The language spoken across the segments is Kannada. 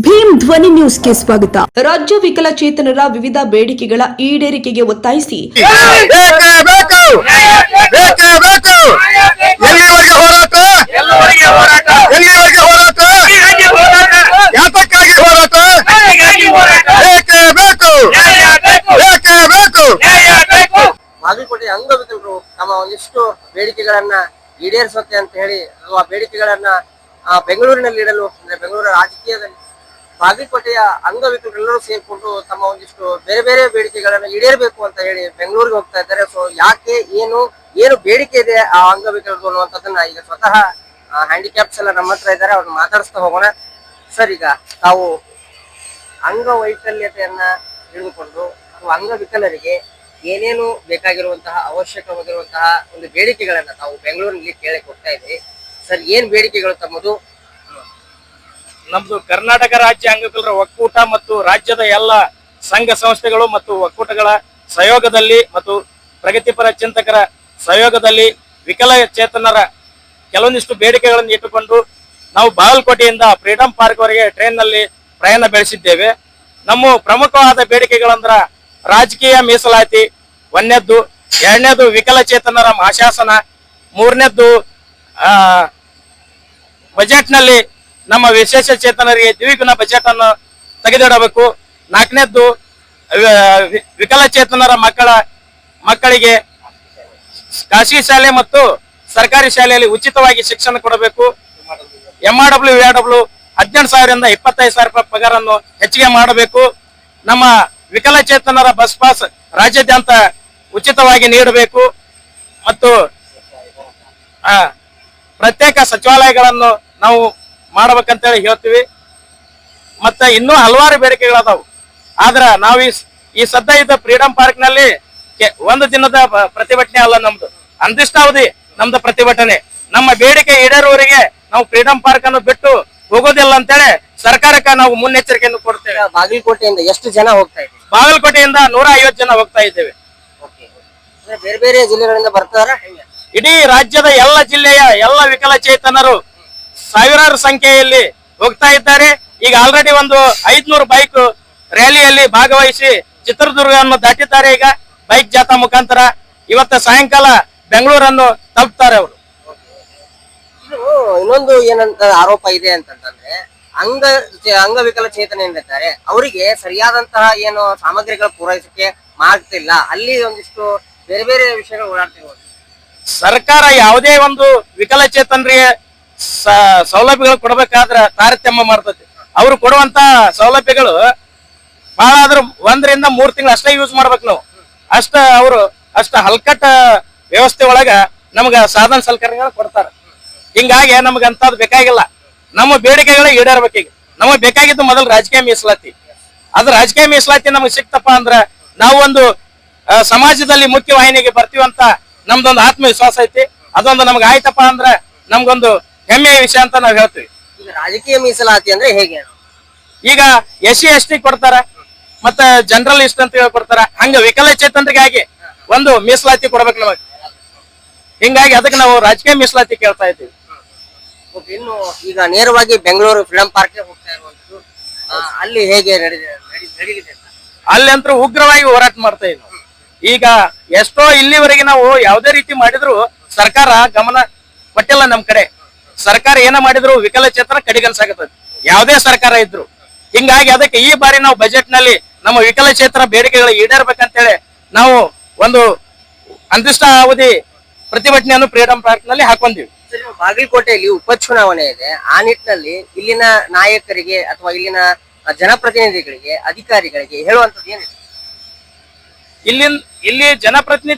ಭೀಮ್ ಧ್ವನಿ ನ್ಯೂಸ್ಗೆ ಸ್ವಾಗತ. ರಾಜ್ಯ ವಿಕಲಚೇತನರ ವಿವಿಧ ಬೇಡಿಕೆಗಳ ಈಡೇರಿಕೆಗೆ ಒತ್ತಾಯಿಸಿ ಬಾಗಲಕೋಟೆ ಅಂಗವಿಕಲರು ತಮ್ಮ ಒಂದಿಷ್ಟು ಬೇಡಿಕೆಗಳನ್ನ ಈಡೇರಿಸುತ್ತೆ ಅಂತ ಹೇಳಿ ಆ ಬೇಡಿಕೆಗಳನ್ನ ಬೆಂಗಳೂರಿನಲ್ಲಿ ಇಡಲು ಅಂದ್ರೆ ಬೆಂಗಳೂರು ರಾಜಕೀಯದಲ್ಲಿ ಬಾಗಲಕೋಟೆಯ ಅಂಗವಿಕಲರೆಲ್ಲರೂ ಸೇರ್ಕೊಂಡು ತಮ್ಮ ಒಂದಿಷ್ಟು ಬೇರೆ ಬೇರೆ ಬೇಡಿಕೆಗಳನ್ನ ಈಡೇರಬೇಕು ಅಂತ ಹೇಳಿ ಬೆಂಗಳೂರಿಗೆ ಹೋಗ್ತಾ ಇದ್ದಾರೆ. ಸೊ ಯಾಕೆ ಏನು ಬೇಡಿಕೆ ಇದೆ ಆ ಅಂಗವಿಕಲರು ಅನ್ನುವಂಥದ್ದನ್ನ ಈಗ ಸ್ವತಃ ಹ್ಯಾಂಡಿಕ್ಯಾಪ್ಸ್ ಎಲ್ಲ ನಮ್ಮ ಹತ್ರ ಇದ್ದಾರೆ, ಅವ್ರನ್ನ ಮಾತಾಡಿಸ್ತಾ ಹೋಗೋಣ. ಸರ್, ಈಗ ತಾವು ಅಂಗವೈಕಲ್ಯತೆಯನ್ನ ತಿಳಿದುಕೊಂಡು ಅಥವಾ ಅಂಗವಿಕಲರಿಗೆ ಏನೇನು ಬೇಕಾಗಿರುವಂತಹ ಅವಶ್ಯಕವಾಗಿರುವಂತಹ ಒಂದು ಬೇಡಿಕೆಗಳನ್ನ ತಾವು ಬೆಂಗಳೂರಿನಲ್ಲಿ ಕೇಳಿ ಕೊಡ್ತಾ ಇದ್ರಿ. ಸರ್, ಏನ್ ಬೇಡಿಕೆಗಳು ತಮ್ಮದು? ನಮ್ದು ಕರ್ನಾಟಕ ರಾಜ್ಯ ಅಂಗವಿಕಲರ ಒಕ್ಕೂಟ ಮತ್ತು ರಾಜ್ಯದ ಎಲ್ಲ ಸಂಘ ಸಂಸ್ಥೆಗಳು ಮತ್ತು ಒಕ್ಕೂಟಗಳ ಸಹಯೋಗದಲ್ಲಿ ಮತ್ತು ಪ್ರಗತಿಪರ ಚಿಂತಕರ ಸಹಯೋಗದಲ್ಲಿ ವಿಕಲಚೇತನರ ಕೆಲವೊಂದಿಷ್ಟು ಬೇಡಿಕೆಗಳನ್ನು ಇಟ್ಟುಕೊಂಡು ನಾವು ಬಾಗಲಕೋಟೆಯಿಂದ ಫ್ರೀಡಂ ಪಾರ್ಕ್ ವರೆಗೆ ಟ್ರೈನ್ ನಲ್ಲಿ ಪ್ರಯಾಣ ಬೆಳೆಸಿದ್ದೇವೆ. ನಮ್ಮ ಪ್ರಮುಖವಾದ ಬೇಡಿಕೆಗಳಂದ್ರ ರಾಜಕೀಯ ಮೀಸಲಾತಿ ಒಂದನೇದ್ದು, ಎರಡನೇದು ವಿಕಲಚೇತನರ ಮಹಾಶಾಸನ, ಮೂರನೇದ್ದು ಬಜೆಟ್ ನಲ್ಲಿ ನಮ್ಮ ವಿಶೇಷ ಚೇತನರಿಗೆ ದ್ವಿಗುಣ ಬಜೆಟ್ ಅನ್ನು ತೆಗೆದಿಡಬೇಕು. ನಾಲ್ಕನೇದ್ದು ವಿಕಲಚೇತನರ ಮಕ್ಕಳಿಗೆ ಖಾಸಗಿ ಶಾಲೆ ಮತ್ತು ಸರ್ಕಾರಿ ಶಾಲೆಯಲ್ಲಿ ಉಚಿತವಾಗಿ ಶಿಕ್ಷಣ ಕೊಡಬೇಕು. MRW 18,000ರಿಂದ 25,000 ರೂಪಾಯಿ ಪಗಾರನ್ನು ಹೆಚ್ಚಿಗೆ ಮಾಡಬೇಕು. ನಮ್ಮ ವಿಕಲಚೇತನರ ಬಸ್ ಪಾಸ್ ರಾಜ್ಯಾದ್ಯಂತ ಉಚಿತವಾಗಿ ನೀಡಬೇಕು ಮತ್ತು ಪ್ರತ್ಯೇಕ ಸಚಿವಾಲಯಗಳನ್ನು ನಾವು ಮಾಡಬೇಕಂತೇಳಿ ಹೇಳ್ತೀವಿ. ಮತ್ತೆ ಇನ್ನೂ ಹಲವಾರು ಬೇಡಿಕೆಗಳದಾವು. ಆದ್ರ ನಾವು ಈ ಸದ್ಯ ಇದ್ದ ಫ್ರೀಡಂ ಪಾರ್ಕ್ ನಲ್ಲಿ ಒಂದು ದಿನದ ಪ್ರತಿಭಟನೆ ಅಲ್ಲ, ನಮ್ದು ಅನಿರ್ದಿಷ್ಟಾವಧಿ ನಮ್ದು ಪ್ರತಿಭಟನೆ. ನಮ್ಮ ಬೇಡಿಕೆ ಈಡೇರುವವರೆಗೆ ನಾವು ಫ್ರೀಡಂ ಪಾರ್ಕ್ ಅನ್ನು ಬಿಟ್ಟು ಹೋಗೋದಿಲ್ಲ ಅಂತೇಳಿ ಸರ್ಕಾರಕ್ಕೆ ನಾವು ಮುನ್ನೆಚ್ಚರಿಕೆಯನ್ನು ಕೊಡ್ತೇವೆ. ಬಾಗಲಕೋಟೆಯಿಂದ ಎಷ್ಟು ಜನ ಹೋಗ್ತಾ ಇದ್ದೀವಿ? ಬಾಗಲಕೋಟೆಯಿಂದ 150 ಜನ ಹೋಗ್ತಾ ಇದ್ದೇವೆ. ಬೇರೆ ಬೇರೆ ಜಿಲ್ಲೆಗಳಿಂದ ಬರ್ತಾರ? ಇಡೀ ರಾಜ್ಯದ ಎಲ್ಲ ಜಿಲ್ಲೆಯ ಎಲ್ಲ ವಿಕಲಚೇತನರು ಸಾವಿರಾರು ಸಂಖ್ಯೆಯಲ್ಲಿ ಹೋಗ್ತಾ ಇದ್ದಾರೆ. ಈಗ ಆಲ್ರೆಡಿ ಒಂದು 500 ಬೈಕ್ ರ್ಯಾಲಿಯಲ್ಲಿ ಭಾಗವಹಿಸಿ ಚಿತ್ರದುರ್ಗವನ್ನು ದಾಟಿದ್ದಾರೆ. ಈಗ ಬೈಕ್ ಜಾಥಾ ಮುಖಾಂತರ ಇವತ್ತು ಸಾಯಂಕಾಲ ಬೆಂಗಳೂರನ್ನು ತಲುಪ್ತಾರೆ ಅವರು. ಇನ್ನೊಂದು ಏನಂತ ಆರೋಪ ಇದೆ ಅಂತಂದ್ರೆ ಅಂಗವಿಕಲ ಚೇತನ ಏನಿರ್ತಾರೆ ಅವರಿಗೆ ಸರಿಯಾದಂತಹ ಏನು ಸಾಮಗ್ರಿಗಳ ಪೂರೈಸಕ್ಕೆ ಮಾಡ್ತಿಲ್ಲ, ಅಲ್ಲಿ ಒಂದಿಷ್ಟು ಬೇರೆ ಬೇರೆ ವಿಷಯಗಳು ಓಡಾಡ್ತಿರ್ಬೋದು. ಸರ್ಕಾರ ಯಾವುದೇ ಒಂದು ವಿಕಲಚೇತನರಿಗೆ ಸೌಲಭ್ಯಗಳು ಕೊಡಬೇಕಾದ್ರೆ ತಾರತಮ್ಯ ಮಾಡ್ತದೆ. ಅವ್ರು ಕೊಡುವಂತ ಸೌಲಭ್ಯಗಳು ಬಹಳ ಆದ್ರೂ 1 ರಿಂದ 3 ತಿಂಗಳು ಅಷ್ಟೇ ಯೂಸ್ ಮಾಡ್ಬೇಕು ನಾವು. ಅಷ್ಟ ಹಲ್ಕಟ್ಟ ವ್ಯವಸ್ಥೆ ಒಳಗ ನಮ್ಗ ಸಾಧನ ಸಲಕರಣೆಗಳು ಕೊಡ್ತಾರ. ಹಿಂಗಾಗಿ ನಮ್ಗ ಅಂತದ್ ಬೇಕಾಗಿಲ್ಲ. ನಮ್ಮ ಬೇಡಿಕೆಗಳು ಈಡೇರ್ಬೇಕೀಗ. ನಮಗ್ ಬೇಕಾಗಿದ್ದು ಮೊದಲು ರಾಜಕೀಯ ಮೀಸಲಾತಿ. ಅದ್ರ ರಾಜಕೀಯ ಮೀಸಲಾತಿ ನಮಗ್ ಸಿಕ್ತಪ್ಪ ಅಂದ್ರ ನಾವು ಒಂದು ಸಮಾಜದಲ್ಲಿ ಮುಖ್ಯ ವಾಹಿನಿಗೆ ಬರ್ತೀವಂತ ನಮ್ದೊಂದು ಆತ್ಮವಿಶ್ವಾಸ ಐತಿ. ಅದೊಂದು ನಮ್ಗೆ ಆಯ್ತಪ್ಪ ಅಂದ್ರ ನಮ್ಗೊಂದು ಹೆಮ್ಮೆಯ ವಿಷಯ ಅಂತ ನಾವ್ ಹೇಳ್ತೀವಿ. ಈಗ ರಾಜಕೀಯ ಮೀಸಲಾತಿ ಅಂದ್ರೆ ಹೇಗೆ? ಈಗ SC ST ಕೊಡ್ತಾರ, ಮತ್ತ ಜನರಲ್ ಇಷ್ಟ ಅಂತ ಹೇಳಿ ಕೊಡ್ತಾರ. ಹಂಗ ವಿಕಲಚೇತನರಿಗಾಗಿ ಒಂದು ಮೀಸಲಾತಿ ಕೊಡ್ಬೇಕು ನಮಗ್. ಹಿಂಗಾಗಿ ಅದಕ್ಕೆ ನಾವು ರಾಜಕೀಯ ಮೀಸಲಾತಿ ಕೇಳ್ತಾ ಇದ್ದೀವಿ. ಇನ್ನು ಈಗ ನೇರವಾಗಿ ಬೆಂಗಳೂರು ಫ್ರೀಡಂ ಪಾರ್ಕ್ ಹೋಗ್ತಾ ಇರುವಂತದ್ದು, ಅಲ್ಲಿ ಹೇಗೆ ನಡೀಲಿದೆ? ಅಲ್ಲಿ ಅಂತೂ ಉಗ್ರವಾಗಿ ಹೋರಾಟ ಮಾಡ್ತಾ ಇದ್ವಿ. ಈಗ ಎಷ್ಟೋ ಇಲ್ಲಿವರೆಗೆ ನಾವು ಯಾವುದೇ ರೀತಿ ಮಾಡಿದ್ರು ಸರ್ಕಾರ ಗಮನ ಕೊಟ್ಟಿಲ್ಲ ನಮ್ ಕಡೆ. ಸರ್ಕಾರ ಏನ ಮಾಡಿದ್ರು ವಿಕಲಚೇತನ ಕಡೆಗಣಿಸಾಗತ್ತದ ಯಾವುದೇ ಸರ್ಕಾರ ಇದ್ರು. ಹಿಂಗಾಗಿ ಅದಕ್ಕೆ ಈ ಬಾರಿ ನಾವು ಬಜೆಟ್ ನಲ್ಲಿ ನಮ್ಮ ವಿಕಲಚೇತನ ಬೇಡಿಕೆಗಳು ಈಡೇರ್ಬೇಕಂತೇಳಿ ನಾವು ಒಂದು ಅನಿರ್ದಿಷ್ಟ ಅವಧಿ ಪ್ರತಿಭಟನೆಯನ್ನು ಫ್ರೀಡಂ ಪಾರ್ಕ್ ನಲ್ಲಿ ಹಾಕೊಂಡಿವಿ. ಬಾಗಲಕೋಟೆಯಲ್ಲಿ ಉಪಚುನಾವಣೆ ಇದೆ. ಆ ನಿಟ್ಟಿನಲ್ಲಿ ಇಲ್ಲಿನ ನಾಯಕರಿಗೆ ಅಥವಾ ಇಲ್ಲಿನ ಜನಪ್ರತಿನಿಧಿಗಳಿಗೆ, ಅಧಿಕಾರಿಗಳಿಗೆ ಹೇಳುವಂತದ್ದು ಏನಿದೆ? ಇಲ್ಲಿ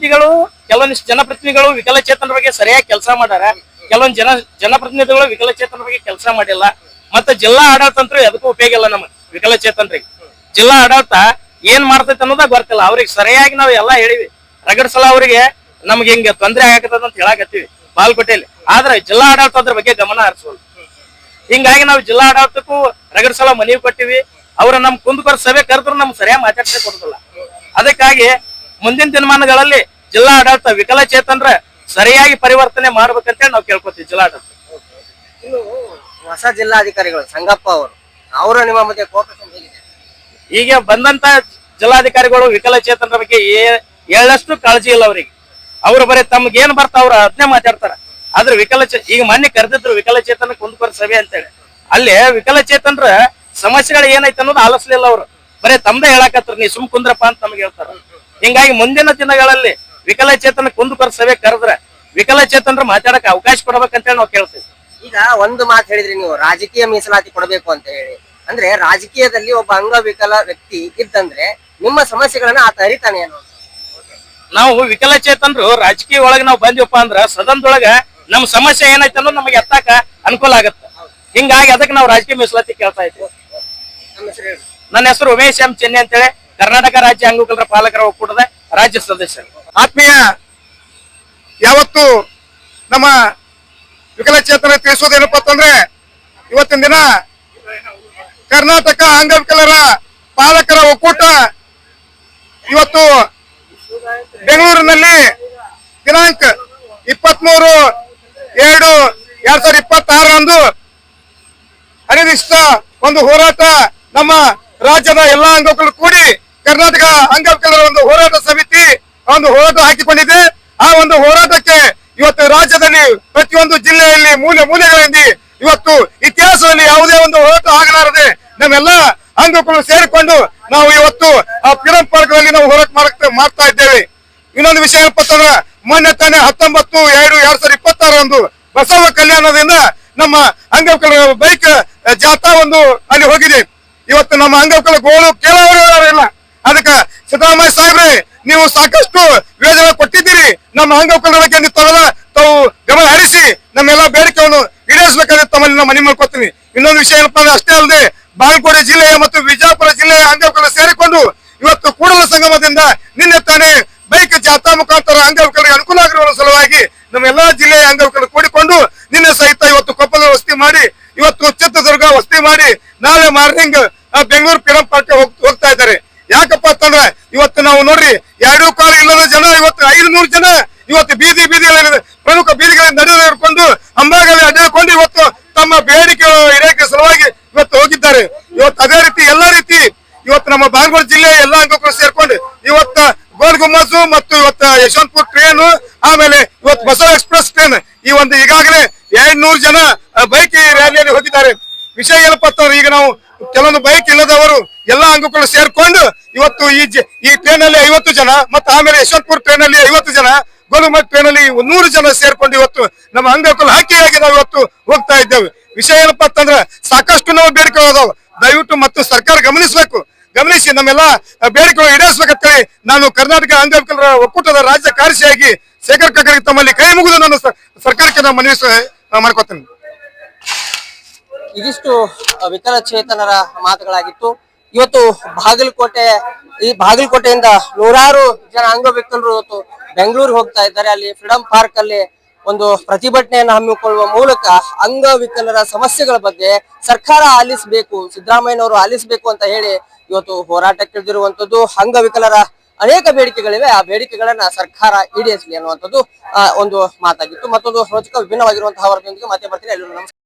ಕೆಲವೊಂದಿಷ್ಟು ಜನಪ್ರತಿನಿಧಿಗಳು ವಿಕಲಚೇತನರ ಬಗ್ಗೆ ಸರಿಯಾಗಿ ಕೆಲಸ ಮಾಡ್ಯಾರ. ಕೆಲವೊಂದು ಜನಪ್ರತಿನಿಧಿಗಳು ವಿಕಲಚೇತನರ ಬಗ್ಗೆ ಕೆಲಸ ಮಾಡಿಲ್ಲ. ಮತ್ತೆ ಜಿಲ್ಲಾ ಆಡಳಿತ ಅಂತೂ ಎದಕ್ಕೂ ಉಪಯೋಗ ಇಲ್ಲ ನಮ್ಮ ವಿಕಲಚೇತನರಿಗೆ. ಜಿಲ್ಲಾ ಆಡಳಿತ ಏನ್ ಮಾಡ್ತೈತೆ ಅನ್ನೋದ ಗೊತ್ತಿಲ್ಲ. ಅವ್ರಿಗೆ ಸರಿಯಾಗಿ ನಾವು ಎಲ್ಲಾ ಹೇಳಿವಿ. ರಗಡ್ ಸಲ ಅವರಿಗೆ ನಮ್ಗೆ ಹಿಂಗ ತೊಂದರೆ ಆಗತ್ತದ ಅಂತ ಹೇಳಾಕತ್ತೀವಿ ಬಾಗಲಕೋಟೆಯಲ್ಲಿ. ಆದ್ರೆ ಜಿಲ್ಲಾ ಆಡಳಿತ ಅದ್ರ ಬಗ್ಗೆ ಗಮನ ಹರಿಸೋದು. ಹಿಂಗಾಗಿ ನಾವು ಜಿಲ್ಲಾ ಆಡಳಿತಕ್ಕೂ ರಗಡ್ ಸಲ ಮನವಿ ಕೊಟ್ಟಿವಿ. ಅವ್ರ ನಮ್ ಕುಂದುಕೊರ ಸಭೆ ಕರೆದ್ರು ನಮ್ಗೆ ಸರಿಯಾಗಿ ಮಾತಾಡ್ಸೇ ಕೊಡುದಿಲ್ಲ. ಅದಕ್ಕಾಗಿ ಮುಂದಿನ ದಿನಮಾನಗಳಲ್ಲಿ ಜಿಲ್ಲಾ ಆಡಳಿತ ವಿಕಲಚೇತನರ ಸರಿಯಾಗಿ ಪರಿವರ್ತನೆ ಮಾಡ್ಬೇಕಂತ ನಾವು ಕೇಳ್ಕೊತೀವಿ ಜಿಲ್ಲಾಡಳಿತ. ಇನ್ನು ಹೊಸ ಜಿಲ್ಲಾಧಿಕಾರಿಗಳು ಸಂಗಪ್ಪ ಅವರು ಅವರ ನಿಮ್ಮ ಮಧ್ಯೆ ಕೋಪರೇಷನ್ ಹೇಗಿದೆ? ಈಗ ಬಂದಂತ ಜಿಲ್ಲಾಧಿಕಾರಿಗಳು ವಿಕಲಚೇತನರ ಬಗ್ಗೆ ಎಳ್ಳಷ್ಟು ಕಾಳಜಿ ಇಲ್ಲ ಅವರಿಗೆ. ಅವ್ರು ಬರೀ ತಮ್ಗೆ ಏನ್ ಬರ್ತಾವ್ರ ಅದನ್ನೇ ಮಾತಾಡ್ತಾರ. ಆದ್ರೆ ಈಗ ಮೊನ್ನೆ ಕರೆದಿದ್ರು ವಿಕಲಚೇತನ ಕುಂದುಕೊರ ಸಭೆ ಅಂತೇಳಿ. ಅಲ್ಲಿ ವಿಕಲಚೇತನರ ಸಮಸ್ಯೆಗಳು ಏನೈತೆ ಅನ್ನೋದು ಆಲಿಸ್ಲಿಲ್ಲ ಅವ್ರು. ಬರೀ ತಮ್ದೇ ಹೇಳಕತ್ರ, ನೀ ಸುಮ್ ಕುಂದ್ರಪ್ಪ ಅಂತ ನಮ್ಗೆ ಹೇಳ್ತಾರ. ಹಿಂಗಾಗಿ ಮುಂದಿನ ದಿನಗಳಲ್ಲಿ ವಿಕಲಚೇತನ ಕುಂದುಕೊರ ಸಭೆ ಕರೆದ್ರೆ ವಿಕಲಚೇತನರು ಮಾತಾಡಕ್ ಅವಕಾಶ ಕೊಡ್ಬೇಕಂತೇಳಿ ನಾವು ಕೇಳ್ತೀವಿ. ಈಗ ಒಂದು ಮಾತು ಹೇಳಿದ್ರಿ ನೀವು, ರಾಜಕೀಯ ಮೀಸಲಾತಿ ಕೊಡಬೇಕು ಅಂತ ಹೇಳಿ. ಅಂದ್ರೆ ರಾಜಕೀಯದಲ್ಲಿ ಒಬ್ಬ ಅಂಗವಿಕಲ ವ್ಯಕ್ತಿ ಇದ್ದಂದ್ರೆ ನಿಮ್ಮ ಸಮಸ್ಯೆಗಳನ್ನ ಆತ ಅರಿತಾನೆ ಏನು? ನಾವು ವಿಕಲಚೇತನರು ರಾಜಕೀಯ ಒಳಗೆ ನಾವು ಬಂದಿವಪ್ಪ ಅಂದ್ರ ಸದನದೊಳಗ ನಮ್ ಸಮಸ್ಯೆ ಏನೈತೆ ಅನ್ನೋದು ನಮಗೆ ಎತ್ತಾಕ ಅನುಕೂಲ ಆಗತ್ತೆ. ಹಿಂಗಾಗಿ ಅದಕ್ಕೆ ನಾವು ರಾಜಕೀಯ ಮೀಸಲಾತಿ ಕೇಳ್ತಾ ಇದ್ವಿ. ನಮ್ಮ ಹೆಸರು ಹೇಳಿ. ನನ್ನ ಹೆಸರು ಉಮೇಶ್ ಎಂ ಚೆನ್ನಿ ಅಂತೇಳಿ, ಕರ್ನಾಟಕ ರಾಜ್ಯ ಅಂಗವಿಕಲರ ಪಾಲಕರ ಒಕ್ಕೂಟದ ರಾಜ್ಯ ಸದಸ್ಯರು. ಆತ್ಮೀಯ, ಯಾವತ್ತು ನಮ್ಮ ವಿಕಲಚೇತನ ತಿಳಿಸೋದೇನಪ್ಪ ಅಂತಂದ್ರೆ, ಇವತ್ತಿನ ದಿನ ಕರ್ನಾಟಕ ಅಂಗವಿಕಲರ ಪಾಲಕರ ಒಕ್ಕೂಟ ಇವತ್ತು ಬೆಂಗಳೂರಿನಲ್ಲಿ ದಿನಾಂಕ 23/2/2026 ಅನಿರ್ದಿಷ್ಟ ಒಂದು ಹೋರಾಟ ನಮ್ಮ ರಾಜ್ಯದ ಎಲ್ಲಾ ಅಂಗವಿಕಲರು ಕೂಡಿ ಕರ್ನಾಟಕ ಅಂಗವಿಕಲರ ಒಂದು ಹೋರಾಟ ಸಮಿತಿ ಒಂದು ಹೋರಾಟ ಹಾಕಿಕೊಂಡಿದೆ. ಆ ಒಂದು ಹೋರಾಟಕ್ಕೆ ಇವತ್ತು ರಾಜ್ಯದಲ್ಲಿ ಪ್ರತಿಯೊಂದು ಜಿಲ್ಲೆಯಲ್ಲಿ ಮೂಲೆಗಳಲ್ಲಿ ಇವತ್ತು ಇತಿಹಾಸದಲ್ಲಿ ಯಾವುದೇ ಒಂದು ಹೋರಾಟ ಆಗಲಾರದೆ ನಮ್ಮೆಲ್ಲ ಅಂಗವಿಕಲರು ಸೇರಿಕೊಂಡು ನಾವು ಇವತ್ತು ಆ ಫ್ರೀಡಂ ಪಾರ್ಕ್ ನಲ್ಲಿ ನಾವು ಹೋರಾಟ ಮಾಡ್ತಾ ಇದ್ದೇವೆ. ಇನ್ನೊಂದು ವಿಷಯ ಏನಪ್ಪ ಅಂತಂದ್ರೆ, ಮೊನ್ನೆ ತಾನೇ 19/2/2026 ಬಸವ ಕಲ್ಯಾಣದಿಂದ ನಮ್ಮ ಅಂಗವಿಕಲರ ಬೈಕ್ ಜಾಥಾ ಒಂದು ಅಲ್ಲಿ ಹೋಗಿದೆ. ಇವತ್ತು ನಮ್ಮ ಅಂಗವಿಕಲ ಗೋಳು ಕೇಳೋರಿಲ್ಲ. ಅದಕ್ಕೆ ಸಿದ್ದರಾಮಯ್ಯ ಸಾಹೇಬ್ರೆ, ನೀವು ಸಾಕಷ್ಟು ಯೋಜನೆ ಕೊಟ್ಟಿದ್ದೀರಿ, ನಮ್ಮ ಅಂಗವಿಕಲರ ಬಗ್ಗೆ ತಾವು ಗಮನ ಹರಿಸಿ ನಮ್ಮೆಲ್ಲ ಬೇಡಿಕೆಯನ್ನು ಈಡೇರಿಸಬೇಕಾದ್ರೆ ತಮ್ಮಲ್ಲಿ ನಾನು ಮನವಿ ಮಾಡ್ಕೊತೀನಿ. ಇನ್ನೊಂದು ವಿಷಯ ಏನಪ್ಪಾ ಅಂದ್ರೆ, ಅಷ್ಟೇ ಅಲ್ಲದೆ ಬಾಗಲಕೋಟೆ ಜಿಲ್ಲೆಯ ಮತ್ತು ವಿಜಯಪುರ ಜಿಲ್ಲೆಯ ಅಂಗವಿಕಲರು ಸೇರಿಕೊಂಡು ಇವತ್ತು ಕೂಡಲ ಸಂಗಮದಿಂದ ನಿನ್ನೆ ತಾನೇ ಬೈಕ್ ಜಾಥಾ ಮುಖಾಂತರ ಅಂಗವಿಕಲರಿಗೆ ಅನುಕೂಲ ಆಗಿರುವ ಸಲುವಾಗಿ ನಮ್ಮ ಎಲ್ಲಾ ಜಿಲ್ಲೆಯ ಅಂಗವಿಕಲರು ಕೂಡಿಕೊಂಡು ನಿನ್ನೆ ಸಹಿತ ಇವತ್ತು ಕೊಪ್ಪಳ ವಸತಿ ಮಾಡಿ, ಇವತ್ತು ಚಿತ್ರದುರ್ಗ ವಸತಿ ಮಾಡಿ, ನಾಳೆ ಮಾರ್ನಿಂಗ್ ಬೆಂಗಳೂರು ಫ್ರೀಡಂ ಪಾರ್ಕ್ ಹೋಗ್ತಾ ಇದ್ದಾರೆ. ಯಾಕಪ್ಪ ಅಂತಂದ್ರೆ, ಇವತ್ತು ನಾವು ನೋಡ್ರಿ, 2 ಕಾಲು ಇಲ್ಲದ ಜನ ಇವತ್ತು 500 ಜನ ಇವತ್ತು ಬೀದಿಗಳಲ್ಲಿ ಪ್ರಮುಖ ಬೀದಿಗಳಲ್ಲಿ ನಡೆದುಕೊಂಡು ಅಂಬಾಗಲ್ಲಿ ಅಡ್ಡಾಡ್ಕೊಂಡು ಇವತ್ತು ತಮ್ಮ ಬೇಡಿಕೆ ಈಡೇರಿಕೆ ಸಲುವಾಗಿ ಇವತ್ತು ಹೋಗಿದ್ದಾರೆ. ಇವತ್ತು ಅದೇ ರೀತಿ ಎಲ್ಲಾ ರೀತಿ ಇವತ್ತು ನಮ್ಮ ಬಾಗಲಕೋಟೆ ಜಿಲ್ಲೆಯ ಎಲ್ಲಾ ಅಂಗವಿಕಲರು ಸೇರ್ಕೊಂಡು ಇವತ್ತು ಗೋಲ್ ಗುಮ್ಮಸು ಮತ್ತು ಇವತ್ತು ಯಶವಂತಪುರ ಟ್ರೈನ್, ಆಮೇಲೆ ಇವತ್ತು ಬಸವ ಎಕ್ಸ್ಪ್ರೆಸ್ ಟ್ರೈನ್, ಈ ಒಂದು ಈಗಾಗಲೇ 200 ಜನ ಬೈಕ್ ರ್ಯಾಲಿಯಲ್ಲಿ ಹೋಗಿದ್ದಾರೆ. ವಿಷಯ ಏನಪ್ಪಾ ಅಂತಂದ್ರೆ, ಈಗ ನಾವು ಕೆಲವೊಂದು ಬೈಕ್ ಇಲ್ಲದವರು ಎಲ್ಲಾ ಅಂಗವಿಕಲರು ಸೇರ್ಕೊಂಡು ಇವತ್ತು ಈ ಟ್ರೈನ್ ಅಲ್ಲಿ 50 ಜನ, ಮತ್ತು ಆಮೇಲೆ ಯಶವಂತಪುರ ಟ್ರೈನ್ ಅಲ್ಲಿ 50 ಜನ, ಗೋಲುಮಠ ಟ್ರೈನ್ ಅಲ್ಲಿ 100 ಜನ ಸೇರ್ಕೊಂಡು ಇವತ್ತು ನಮ್ಮ ಅಂಗವಿಕಲ ಹಾಕಿಯಾಗಿ ನಾವು ಇವತ್ತು ಹೋಗ್ತಾ ಇದ್ದೇವೆ. ವಿಷಯ ಏನಪ್ಪಾ ಅಂತಂದ್ರೆ, ಸಾಕಷ್ಟು ನಾವು ಬೇಡಿಕೆ ಅದಾವ. ದಯವಿಟ್ಟು ಮತ್ತು ಸರ್ಕಾರ ಗಮನಿಸಿ ನಮ್ಮೆಲ್ಲ ಬೇಡಿಕೆಗಳು ಈಡೇರಿಸಬೇಕಂತೇಳಿ ನಾನು ಕರ್ನಾಟಕ ಅಂಗವಿಕಲರ ಒಕ್ಕೂಟದ ರಾಜ್ಯ ಕಾರ್ಯದರ್ಶಿಯಾಗಿ ಶೇಖರ್ ಕಾಕರಿಗೆ ತಮ್ಮಲ್ಲಿ ಕೈ ಮುಗಿದು ನಾನು ಸರ್ಕಾರಕ್ಕೆ ನಾನು ಮನವಿ ಮಾಡ್ಕೊತೇನೆ. ಇದಿಷ್ಟು ವಿಕಲಚೇತನರ ಮಾತುಗಳಾಗಿತ್ತು. ಇವತ್ತು ಬಾಗಲಕೋಟೆಯಿಂದ ನೂರಾರು ಜನ ಅಂಗವಿಕಲರು ಇವತ್ತು ಬೆಂಗಳೂರಿಗೆ ಹೋಗ್ತಾ ಇದ್ದಾರೆ. ಅಲ್ಲಿ ಫ್ರೀಡಂ ಪಾರ್ಕ್ ಅಲ್ಲಿ ಒಂದು ಪ್ರತಿಭಟನೆಯನ್ನು ಹಮ್ಮಿಕೊಳ್ಳುವ ಮೂಲಕ ಅಂಗವಿಕಲರ ಸಮಸ್ಯೆಗಳ ಬಗ್ಗೆ ಸರ್ಕಾರ ಆಲಿಸಬೇಕು, ಸಿದ್ದರಾಮಯ್ಯನವರು ಆಲಿಸಬೇಕು ಅಂತ ಹೇಳಿ ಇವತ್ತು ಹೋರಾಟಕ್ಕೆ ಇಳಿದಿರುವಂತದ್ದು. ಅಂಗವಿಕಲರ ಅನೇಕ ಬೇಡಿಕೆಗಳಿವೆ, ಆ ಬೇಡಿಕೆಗಳನ್ನ ಸರ್ಕಾರ ಈಡೇರಿಸಲಿ ಅನ್ನುವಂಥದ್ದು ಒಂದು ಮಾತಾಗಿತ್ತು. ಮತ್ತೊಂದು ರೋಚಕ ವಿಭಿನ್ನವಾಗಿರುವಂತಹ ವರದಿಯೊಂದಿಗೆ ಮತ್ತೆ ಬರ್ತೀನಿ. ಎಲ್ಲರೂ ನಮಸ್ಕಾರ.